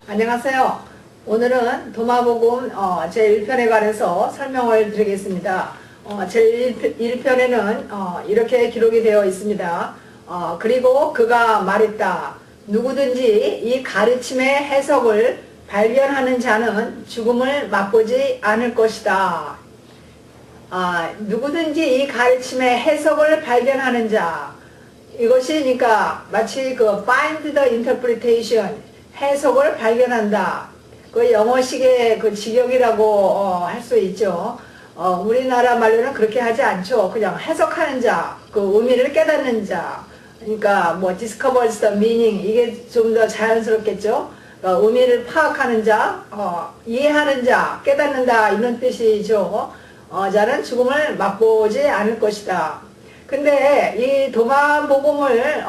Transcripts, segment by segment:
안녕하세요. 오늘은 도마복음 제1편에 관해서 설명을 드리겠습니다. 제1편에는 이렇게 기록이 되어 있습니다. 그리고 그가 말했다. 누구든지 이 가르침의 해석을 발견하는 자는 죽음을 맛보지 않을 것이다. 누구든지 이 가르침의 해석을 발견하는 자, 이것이 그러니까 마치 그 find the interpretation, 해석을 발견한다. 그 영어식의 그 직역이라고 할 수 있죠. 우리나라 말로는 그렇게 하지 않죠. 그냥 해석하는 자, 그 의미를 깨닫는 자. 그러니까 뭐 discovers the meaning, 이게 좀 더 자연스럽겠죠. 의미를 파악하는 자, 이해하는 자, 깨닫는다, 이런 뜻이죠. 자는 죽음을 맛보지 않을 것이다. 근데 이 도마복음을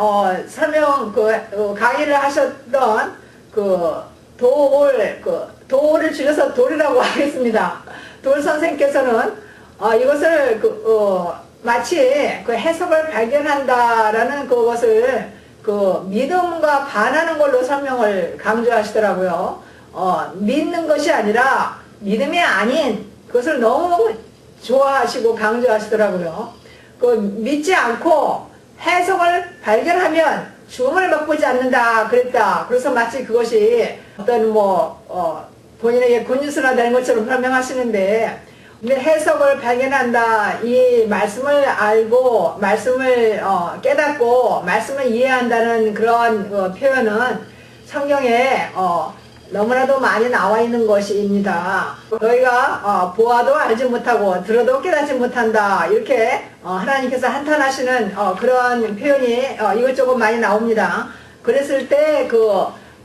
강의를 하셨던 도를 줄여서 돌이라고 하겠습니다. 돌 선생께서는 이것을 마치 그 해석을 발견한다라는 그것을 믿음과 반하는 걸로 설명을 강조하시더라고요. 믿는 것이 아니라 믿음이 아닌 그것을 너무 좋아하시고 강조하시더라고요. 믿지 않고 해석을 발견하면 죽음을 맛보지 않는다 그랬다. 그래서 마치 그것이 어떤 본인에게 굿뉴스나 되는 것처럼 설명하시는데, 근데 해석을 발견한다, 이 말씀을 알고 말씀을 깨닫고 말씀을 이해한다는 그런 표현은 성경에 너무나도 많이 나와 있는 것입니다. 너희가 보아도 알지 못하고 들어도 깨닫지 못한다, 이렇게 하나님께서 한탄하시는 그런 표현이 이것저것 많이 나옵니다. 그랬을 때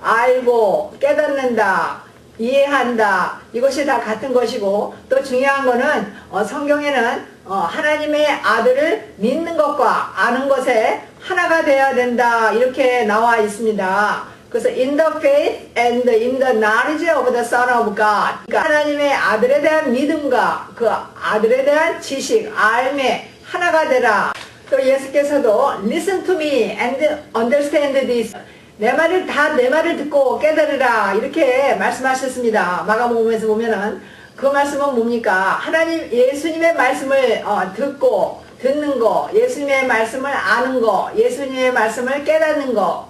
알고 깨닫는다, 이해한다, 이것이 다 같은 것이고, 또 중요한 거는 성경에는 하나님의 아들을 믿는 것과 아는 것에 하나가 되어야 된다, 이렇게 나와 있습니다. 그래서 in the faith and in the knowledge of the Son of God, 그러니까 하나님의 아들에 대한 믿음과 그 아들에 대한 지식, 알매 하나가 되라. 또 예수께서도 listen to me and understand this, 내 말을 듣고 깨달으라, 이렇게 말씀하셨습니다. 마가복음에서 보면은 그 말씀은 뭡니까? 예수님의 말씀을 듣는 거, 예수님의 말씀을 아는 거, 예수님의 말씀을 깨닫는 거,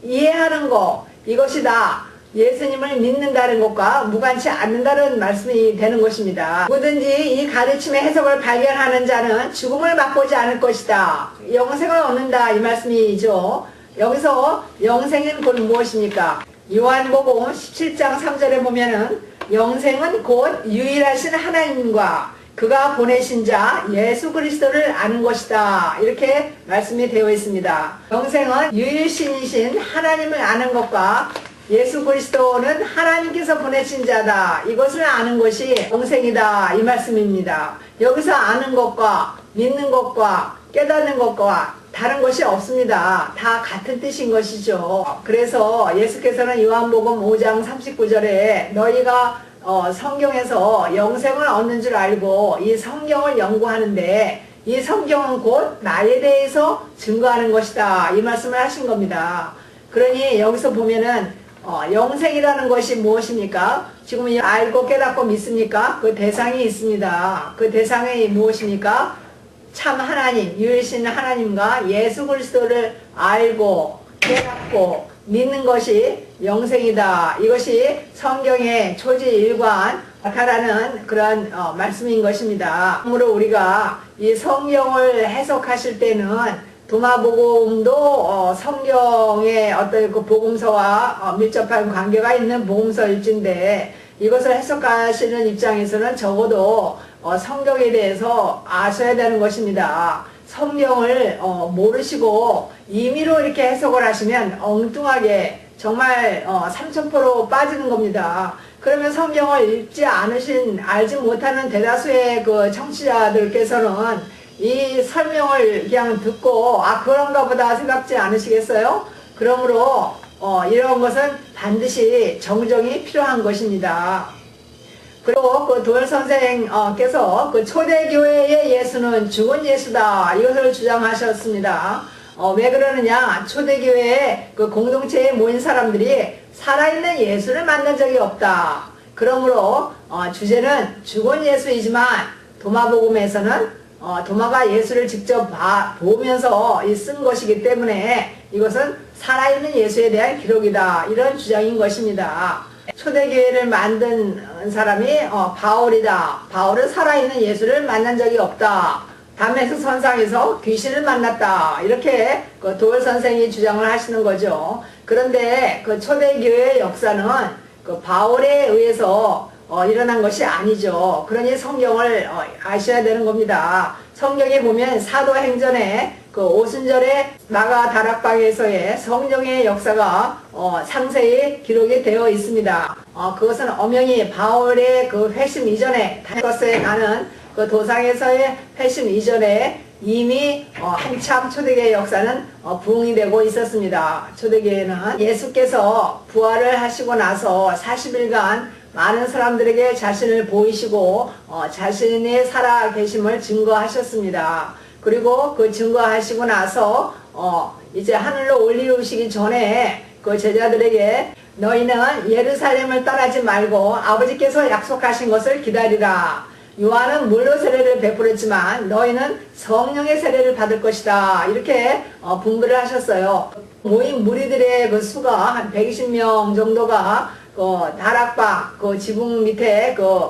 이해하는 거, 이것이 다 예수님을 믿는다는 것과 무관치 않는다는 말씀이 되는 것입니다. 누구든지 이 가르침의 해석을 발견하는 자는 죽음을 맛보지 않을 것이다. 영생을 얻는다, 이 말씀이죠. 여기서 영생은 곧 무엇입니까? 요한복음 17장 3절에 보면은 영생은 곧 유일하신 하나님과 그가 보내신 자 예수 그리스도를 아는 것이다, 이렇게 말씀이 되어 있습니다. 영생은 유일신이신 하나님을 아는 것과 예수 그리스도는 하나님께서 보내신 자다, 이것을 아는 것이 영생이다, 이 말씀입니다. 여기서 아는 것과 믿는 것과 깨닫는 것과 다른 것이 없습니다. 다 같은 뜻인 것이죠. 그래서 예수께서는 요한복음 5장 39절에 너희가 성경에서 영생을 얻는 줄 알고 이 성경을 연구하는데 이 성경은 곧 나에 대해서 증거하는 것이다, 이 말씀을 하신 겁니다. 그러니 여기서 보면은 영생이라는 것이 무엇입니까? 지금 알고 깨닫고 믿습니까? 그 대상이 있습니다. 그 대상이 무엇입니까? 참 하나님, 유일신 하나님과 예수 그리스도를 알고 깨닫고 믿는 것이 영생이다. 이것이 성경의 초지일관 가라는 그런 말씀인 것입니다. 그러므로 우리가 이 성경을 해석하실 때는 도마복음도 성경의 어떤 그 복음서와 밀접한 관계가 있는 복음서일진데, 이것을 해석하시는 입장에서는 적어도 성경에 대해서 아셔야 되는 것입니다. 성경을 모르시고 임의로 이렇게 해석을 하시면 엉뚱하게 정말 3000% 빠지는 겁니다. 그러면 성경을 알지 못하는 대다수의 그 청취자들께서는 이 설명을 그냥 듣고 그런가 보다 생각지 않으시겠어요? 그러므로 이런 것은 반드시 정정이 필요한 것입니다. 그리고 그 도열 선생께서 그 초대교회의 예수는 죽은 예수다, 이것을 주장하셨습니다. 왜 그러느냐? 초대교회의 그 공동체에 모인 사람들이 살아있는 예수를 만난 적이 없다. 그러므로 주제는 죽은 예수이지만 도마복음에서는 도마가 예수를 직접 보면서 쓴 것이기 때문에 이것은 살아있는 예수에 대한 기록이다. 이런 주장인 것입니다. 초대교회를 만든 사람이 바울이다. 바울은 살아있는 예수를 만난 적이 없다. 담에서 선상에서 귀신을 만났다. 이렇게 그 도월 선생이 주장을 하시는 거죠. 그런데 그 초대교회의 역사는 그 바울에 의해서 일어난 것이 아니죠. 그러니 성경을 아셔야 되는 겁니다. 성경에 보면 사도행전에 그 오순절에 마가 다락방에서의 성령의 역사가 상세히 기록이 되어 있습니다. 그것은 엄연히 바울의 그 회심 이전에 다메섹에 가는 그 도상에서의 회심 이전에 이미 한참 초대교회 역사는 부흥이 되고 있었습니다. 초대교회는 예수께서 부활을 하시고 나서 40일간 많은 사람들에게 자신을 보이시고 자신의 살아 계심을 증거하셨습니다. 그리고 그 증거하시고 나서 이제 하늘로 올리우시기 전에 그 제자들에게 너희는 예루살렘을 떠나지 말고 아버지께서 약속하신 것을 기다리라. 요한은 물로 세례를 베풀었지만 너희는 성령의 세례를 받을 것이다. 이렇게 분부를 하셨어요. 모인 무리들의 그 수가 한 120명 정도가 그 다락방 그 지붕 밑에 그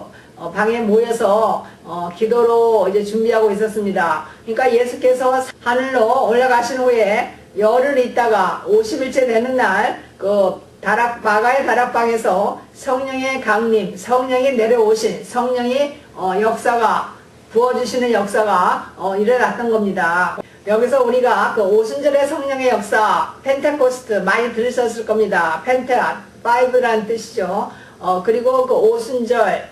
방에 모여서 기도로 이제 준비하고 있었습니다. 그러니까 예수께서 하늘로 올라가신 후에 열흘 있다가 50일째 되는 날 그 마가의 다락방에서 성령의 강림, 성령이 내려오신 성령이 역사가 부어주시는 역사가 일어났던 겁니다. 여기서 우리가 그 오순절의 성령의 역사 펜테코스트 많이 들으셨을 겁니다. 펜테아, 파이브라는 뜻이죠. 그리고 그 오순절,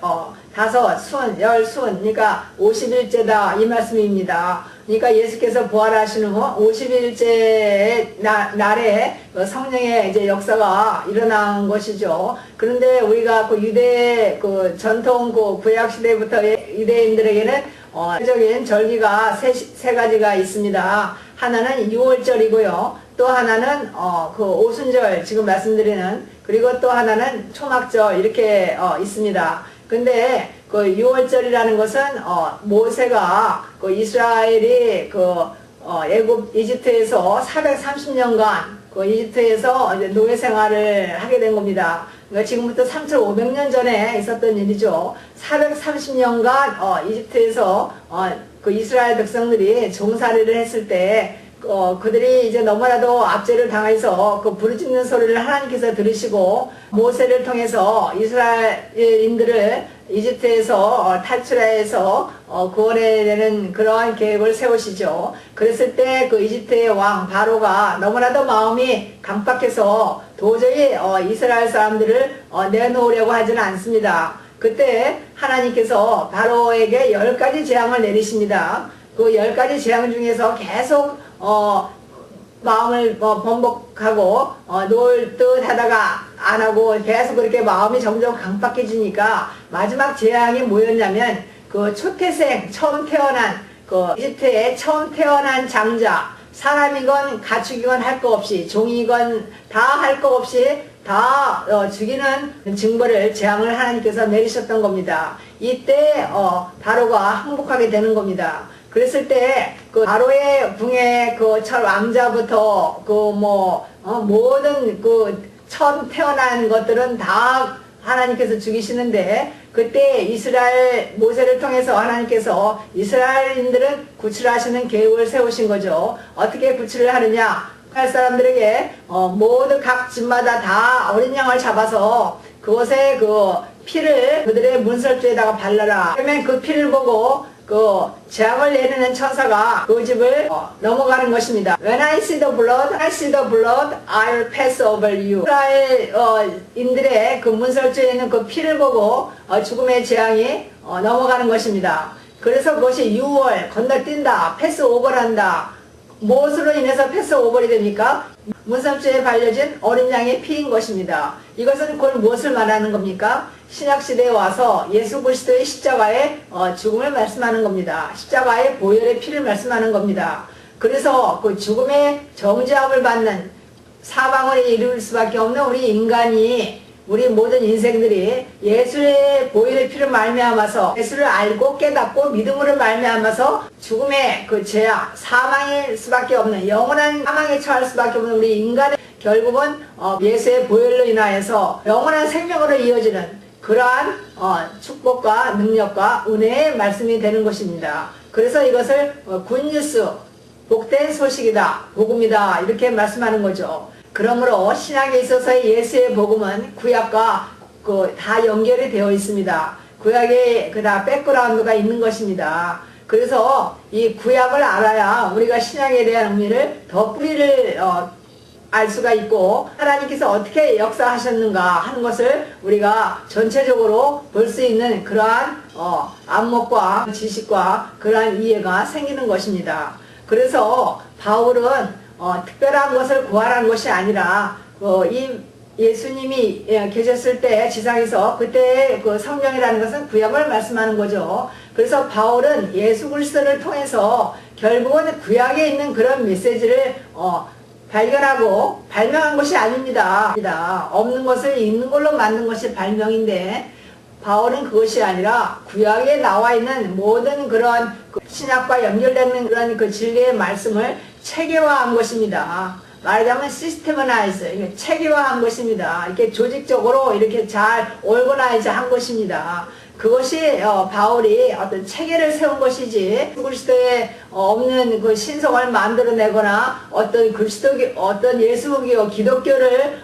다섯, 순, 열, 순, 그러니까 50일째다 이 말씀입니다. 그러니까 예수께서 부활하신 후 50일째 날에 그 성령의 이제 역사가 일어난 것이죠. 그런데 우리가 그 유대 그 전통 그 구약 시대부터의 유대인들에게는 적인 절기가 세 가지가 있습니다. 하나는 6월절이고요. 또 하나는 그 오순절 지금 말씀드리는, 그리고 또 하나는 초막절 이렇게 있습니다. 근데 그 6월절이라는 것은 모세가 그 이스라엘이 그 이집트에서 430년간 그 이집트에서 이제 노예 생활을 하게 된 겁니다. 그러니까 지금부터 3,500년 전에 있었던 일이죠. 430년간 이집트에서 그 이스라엘 백성들이 종살이를 했을 때 그들이 이제 너무나도 압제를 당해서 그 부르짖는 소리를 하나님께서 들으시고 모세를 통해서 이스라엘인들을 이집트에서 탈출해서 구원해내는 그러한 계획을 세우시죠. 그랬을 때 그 이집트의 왕 바로가 너무나도 마음이 강박해서 도저히 이스라엘 사람들을 내놓으려고 하지는 않습니다. 그때 하나님께서 바로에게 10가지 재앙을 내리십니다. 그 10가지 재앙 중에서 계속 마음을 번복하고 놓을 듯 하다가 안 하고 계속 그렇게 마음이 점점 강박해지니까 마지막 재앙이 뭐였냐면 그 초태생 처음 태어난 그 이집트에 처음 태어난 장자, 사람이건 가축이건 할 거 없이 종이건 다 할 거 없이 다 죽이는 징벌을 재앙을 하나님께서 내리셨던 겁니다. 이때 바로가 항복하게 되는 겁니다. 그랬을 때 그 바로의 궁의 그 첫 왕자부터 그 모든 그 처음 태어난 것들은 다 하나님께서 죽이시는데, 그때 이스라엘 모세를 통해서 하나님께서 이스라엘인들은 구출하시는 계획을 세우신 거죠. 어떻게 구출을 하느냐? 할 사람들에게 모두 각 집마다 다 어린 양을 잡아서 그것에 그 피를 그들의 문설주에다가 발라라. 그러면 그 피를 보고 그 재앙을 내리는 천사가 그 집을 넘어가는 것입니다. When I see the blood, I'll pass over you. 이스라엘인들의 그 문설주에 있는 그 피를 보고 죽음의 재앙이 넘어가는 것입니다. 그래서 그것이 6월 건너뛴다, 패스 오버한다. 무엇으로 인해서 패스 오버이 됩니까? 문설주에 발려진 어린 양의 피인 것입니다. 이것은 그걸 무엇을 말하는 겁니까? 신약시대에 와서 예수 그리스도의 십자가의 죽음을 말씀하는 겁니다. 십자가의 보혈의 피를 말씀하는 겁니다. 그래서 그 죽음의 정죄함을 받는 사방을 이룰 수밖에 없는 우리 인간이, 우리 모든 인생들이 예수의 보혈의 피를 말미암아서, 예수를 알고 깨닫고 믿음으로 말미암아서 죽음의 그 죄악, 사망일 수밖에 없는, 영원한 사망에 처할 수밖에 없는 우리 인간의 결국은 예수의 보혈로 인하여서 영원한 생명으로 이어지는 그러한 축복과 능력과 은혜의 말씀이 되는 것입니다. 그래서 이것을 굿뉴스, 복된 소식이다, 복음이다, 이렇게 말씀하는 거죠. 그러므로 신약에 있어서의 예수의 복음은 구약과 다 연결이 되어 있습니다. 구약에 다 백그라운드가 있는 것입니다. 그래서 이 구약을 알아야 우리가 신약에 대한 의미를 더 뿌리를 알 수가 있고, 하나님께서 어떻게 역사하셨는가 하는 것을 우리가 전체적으로 볼 수 있는 그러한 안목과 지식과 그러한 이해가 생기는 것입니다. 그래서 바울은 특별한 것을 구하라는 것이 아니라 이 예수님이 계셨을 때 지상에서 그때의 그 성령이라는 것은 구약을 말씀하는 거죠. 그래서 바울은 예수 그리스도를 통해서 결국은 구약에 있는 그런 메시지를 발견하고 발명한 것이 아닙니다. 없는 것을 있는 걸로 만든 것이 발명인데, 바울은 그것이 아니라 구약에 나와 있는 모든 그런 신약과 연결되는 그런 그 진리의 말씀을 체계화한 것입니다. 말하자면 시스테마나이즈, 체계화한 것입니다. 이렇게 조직적으로 이렇게 잘 오르거나이즈 한 것입니다. 그것이 바울이 어떤 체계를 세운 것이지, 그리스도에 없는 그 신성을 만들어내거나 어떤 예수교, 기독교를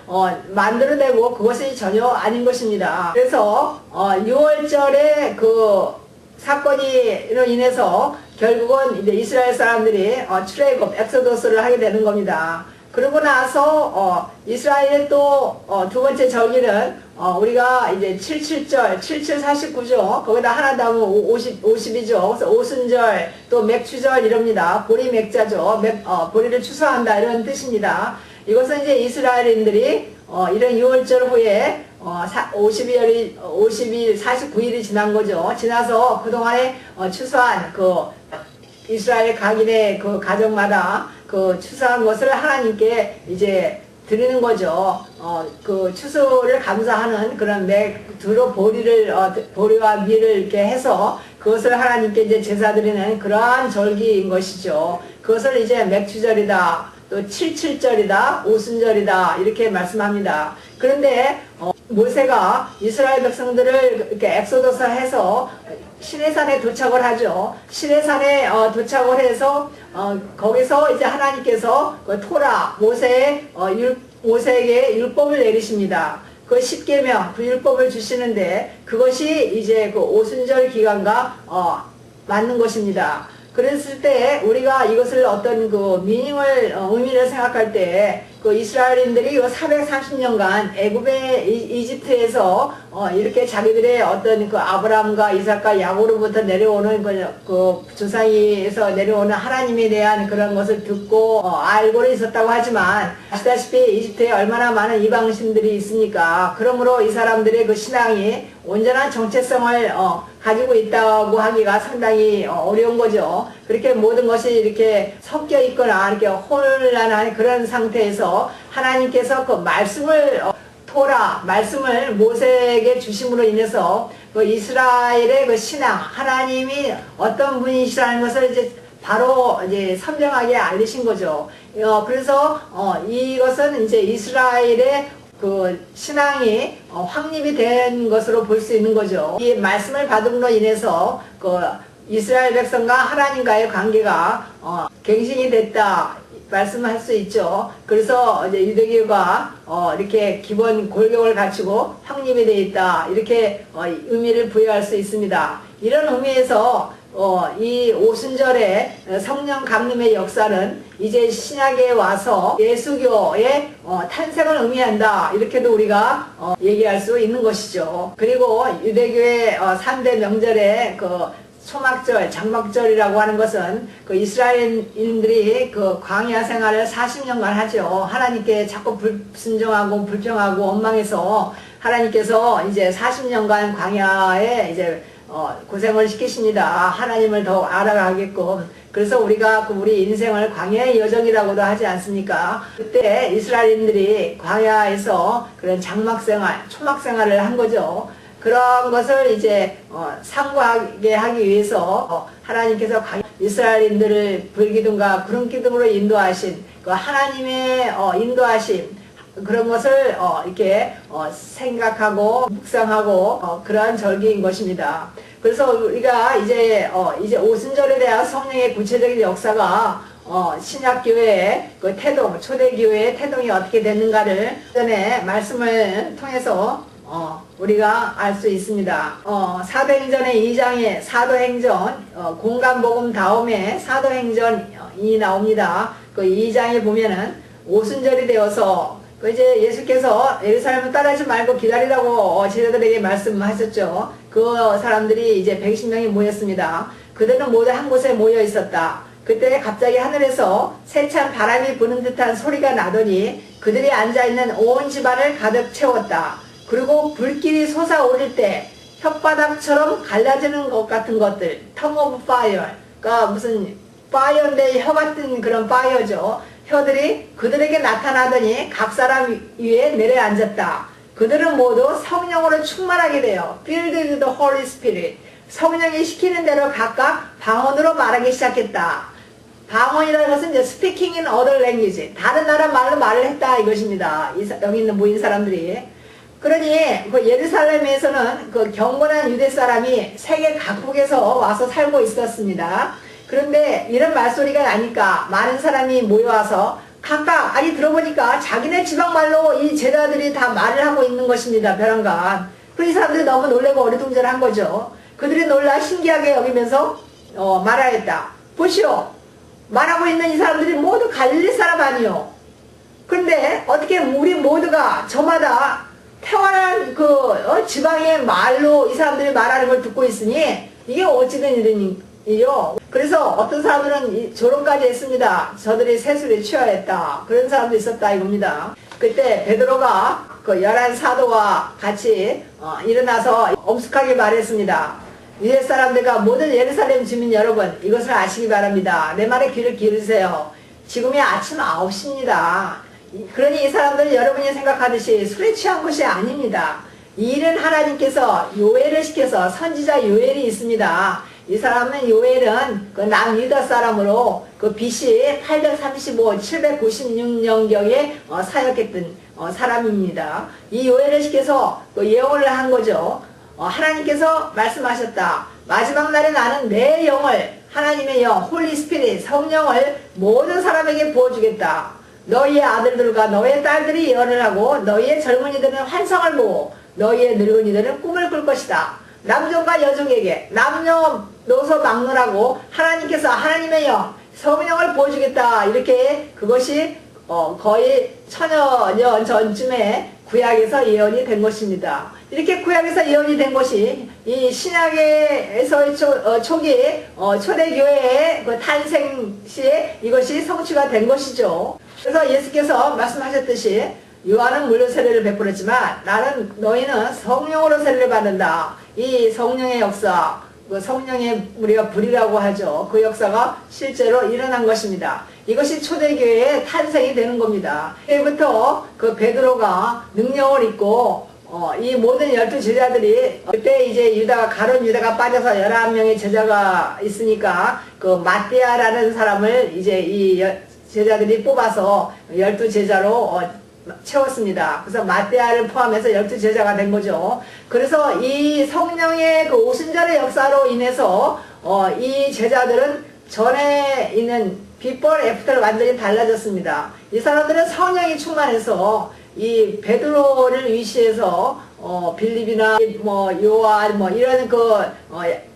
만들어내고 그것이 전혀 아닌 것입니다. 그래서 6월절의 그 사건으로 인해서 결국은 이제 이스라엘 사람들이 출애굽, 엑소더스를 하게 되는 겁니다. 그러고 나서 이스라엘의 또 두 번째 절기는 우리가 이제 77절, 49죠. 거기다 하나 더하면 50이죠. 그래서 오순절, 또 맥추절 이럽니다. 보리 맥자죠. 보리를 추수한다 이런 뜻입니다. 이것은 이제 이스라엘인들이 이런 6월절 후에 50일, 49일이 지난 거죠. 지나서 그동안에 추수한 그 이스라엘 각인의 그 가정마다 그 추수한 것을 하나님께 이제 드리는 거죠. 그 추수를 감사하는 그런 두로 보리와 밀을 이렇게 해서 그것을 하나님께 이제 제사 드리는 그러한 절기인 것이죠. 그것을 이제 맥추절이다, 또 77절이다, 오순절이다 이렇게 말씀합니다. 그런데 모세가 이스라엘 백성들을 이렇게 엑소더스 해서 시내산에 도착을 하죠. 시내산에 도착을 해서 거기서 이제 하나님께서 그 토라, 모세에게 율법을 내리십니다. 그 10계명, 그 율법을 주시는데 그것이 이제 그 오순절 기간과 맞는 것입니다. 그랬을 때 우리가 이것을 어떤 그 의미를 생각할 때 그 이스라엘인들이 430년간 이집트에서 이렇게 자기들의 어떤 그 아브라함과 이삭과 야곱으로부터 내려오는 그 조상에서 내려오는 하나님에 대한 그런 것을 듣고 알고는 있었다고 하지만, 아시다시피 이집트에 얼마나 많은 이방신들이 있으니까, 그러므로 이 사람들의 그 신앙이 온전한 정체성을 가지고 있다고 하기가 상당히 어려운 거죠. 그렇게 모든 것이 이렇게 섞여 있거나 이렇게 혼란한 그런 상태에서 하나님께서 그 말씀을 말씀을 모세에게 주심으로 인해서 그 이스라엘의 그 신앙, 하나님이 어떤 분이시라는 것을 이제 바로 이제 선명하게 알리신 거죠. 그래서 이것은 이제 이스라엘의 그 신앙이 확립이 된 것으로 볼 수 있는 거죠. 이 말씀을 받음으로 인해서 그 이스라엘 백성과 하나님과의 관계가 갱신이 됐다 말씀할 수 있죠. 그래서 이제 유대교가 이렇게 기본 골격을 갖추고 확립이 되어 있다 이렇게 의미를 부여할 수 있습니다. 이런 의미에서 이 오순절의 성령 강림의 역사는 이제 신약에 와서 예수교의 탄생을 의미한다 이렇게도 우리가 얘기할 수 있는 것이죠. 그리고 유대교의 3대 명절의 그 초막절, 장막절이라고 하는 것은 그 이스라엘인들이 그 광야 생활을 40년간 하죠. 하나님께 자꾸 불순종하고 불평하고 원망해서 하나님께서 이제 40년간 광야에 이제 고생을 시키십니다. 하나님을 더 알아가게끔. 그래서 우리가 우리 인생을 광야의 여정이라고도 하지 않습니까? 그때 이스라엘인들이 광야에서 그런 장막생활, 초막생활을 한 거죠. 그런 것을 이제 상고하게 하기 위해서 하나님께서 이스라엘인들을 불기둥과 구름기둥으로 인도하신 그 하나님의 인도하심, 그런 것을 이렇게 생각하고 묵상하고 그러한 절기인 것입니다. 그래서 우리가 이제 오순절에 대한 성령의 구체적인 역사가 신약교회의 그 태동, 초대교회의 태동이 어떻게 됐는가를 전에 말씀을 통해서 우리가 알 수 있습니다. 사도행전의 2장에 사도행전 공간복음 다음에 사도행전이 나옵니다. 그 2장에 보면은 오순절이 되어서 이제 예수께서 예루살렘을 떠나지 말고 기다리라고 제자들에게 말씀하셨죠. 그 사람들이 이제 120명이 모였습니다. 그들은 모두 한 곳에 모여 있었다. 그때 갑자기 하늘에서 세찬 바람이 부는 듯한 소리가 나더니 그들이 앉아있는 온 집안을 가득 채웠다. 그리고 불길이 솟아오를 때 혓바닥처럼 갈라지는 것 같은 것들, tongue of fire, 그러니까 무슨 파이어인데 혀 같은 그런 파이어죠. 혀들이 그들에게 나타나더니 각 사람 위에 내려앉았다. 그들은 모두 성령으로 충만하게 되어 filled with the Holy Spirit, 성령이 시키는 대로 각각 방언으로 말하기 시작했다. 방언이라는 것은 이제 speaking in other language, 다른 나라 말로 말을 했다 이것입니다. 여기 있는 모인 사람들이. 그러니 그 예루살렘에서는 그 경건한 유대 사람이 세계 각국에서 와서 살고 있었습니다. 그런데 이런 말소리가 나니까 많은 사람이 모여와서 각각 들어보니까 자기네 지방말로 이 제자들이 다 말을 하고 있는 것입니다. 벼랑간. 그 이 사람들이 너무 놀라고 어리둥절한 거죠. 그들이 놀라 신기하게 여기면서 말하였다. 보시오. 말하고 있는 이 사람들이 모두 갈릴리 사람 아니요. 그런데 어떻게 우리 모두가 저마다 태어난 지방의 말로 이 사람들이 말하는 걸 듣고 있으니 이게 어찌 된 일이요. 그래서 어떤 사람들은 조롱까지 했습니다. 저들이 세술에 취하였다. 그런 사람도 있었다 이겁니다. 그때 베드로가 그 11 사도와 같이 일어나서 엄숙하게 말했습니다. 유대 사람들과 모든 예루살렘 주민 여러분, 이것을 아시기 바랍니다. 내 말에 귀를 기울이세요. 지금이 아침 9시입니다. 그러니 이 사람들은 여러분이 생각하듯이 술에 취한 것이 아닙니다. 이 일은 하나님께서 요엘을 시켜서 선지자 요엘이 있습니다. 이 사람은 요엘은 그 남유다 사람으로 그 BC 835, 796년경에 사역했던 사람입니다. 이 요엘을 시켜서 그 예언을 한 거죠. 하나님께서 말씀하셨다. 마지막 날에 나는 내 영을, 하나님의 영, 홀리 스피릿, 성령을 모든 사람에게 부어주겠다. 너희의 아들들과 너희의 딸들이 예언을 하고 너희의 젊은이들은 환상을 보고 너희의 늙은이들은 꿈을 꿀 것이다. 남종과 여종에게 남녀노소 막론하고 하나님께서 하나님의 영, 성령을 보여주겠다. 이렇게 그것이 거의 1000여 년 전쯤에 구약에서 예언이 된 것입니다. 이렇게 구약에서 예언이 된 것이 이 신약에서의 초기 초대교회의 그 탄생 시에 이것이 성취가 된 것이죠. 그래서 예수께서 말씀하셨듯이 요한은 물로 세례를 베풀었지만 나는 너희는 성령으로 세례를 받는다. 이 성령의 역사, 그 성령의 우리가 불이라고 하죠. 그 역사가 실제로 일어난 것입니다. 이것이 초대교회의 탄생이 되는 겁니다. 그때부터 그 베드로가 능력을 입고 이 모든 12제자들이 그때 이제 가룟 유다가 빠져서 11명의 제자가 있으니까 그 마띠아라는 사람을 이제 이 제자들이 뽑아서 12제자로 채웠습니다. 그래서 마띠아를 포함해서 12제자가 된 거죠. 그래서 이 성령의 그 오순절의 역사로 인해서 이 제자들은 전에 있는 before, after를 완전히 달라졌습니다. 이 사람들은 성령이 충만해서 이 베드로를 위시해서 빌립이나 요한 이런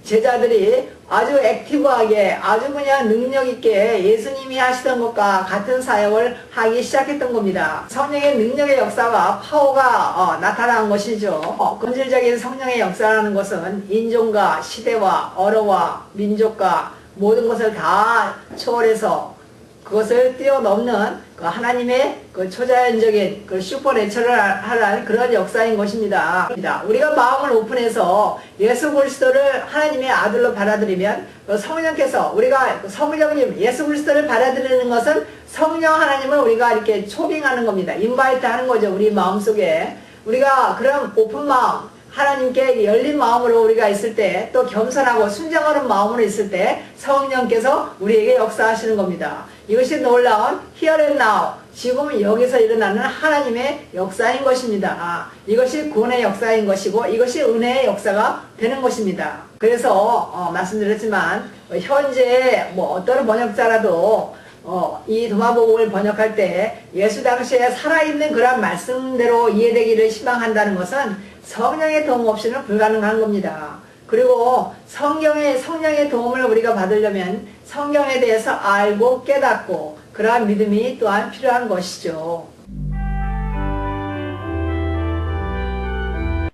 제자들이 아주 액티브하게 아주 그냥 능력있게 예수님이 하시던 것과 같은 사역을 하기 시작했던 겁니다. 성령의 능력의 역사가 파워가 나타난 것이죠. 본질적인 성령의 역사라는 것은 인종과 시대와 언어와 민족과 모든 것을 다 초월해서 그것을 뛰어넘는 그 하나님의 그 초자연적인 그 슈퍼내처럴한 그런 역사인 것입니다. 우리가 마음을 오픈해서 예수 그리스도를 하나님의 아들로 받아들이면 그 성령께서 우리가 성령님 예수 그리스도를 받아들이는 것은 성령 하나님을 우리가 이렇게 초빙하는 겁니다. 인바이트 하는 거죠. 우리 마음속에 우리가 그런 오픈 마음 하나님께 열린 마음으로 우리가 있을 때 또 겸손하고 순정하는 마음으로 있을 때 성령께서 우리에게 역사하시는 겁니다. 이것이 놀라운 here and now 지금 여기서 일어나는 하나님의 역사인 것입니다. 이것이 구원의 역사인 것이고 이것이 은혜의 역사가 되는 것입니다. 그래서 말씀드렸지만 현재 뭐 어떤 번역자라도 이 도마복음을 번역할 때 예수 당시에 살아있는 그런 말씀대로 이해되기를 희망한다는 것은 성령의 도움 없이는 불가능한 겁니다. 그리고 성령의 도움을 우리가 받으려면 성경에 대해서 알고 깨닫고 그러한 믿음이 또한 필요한 것이죠.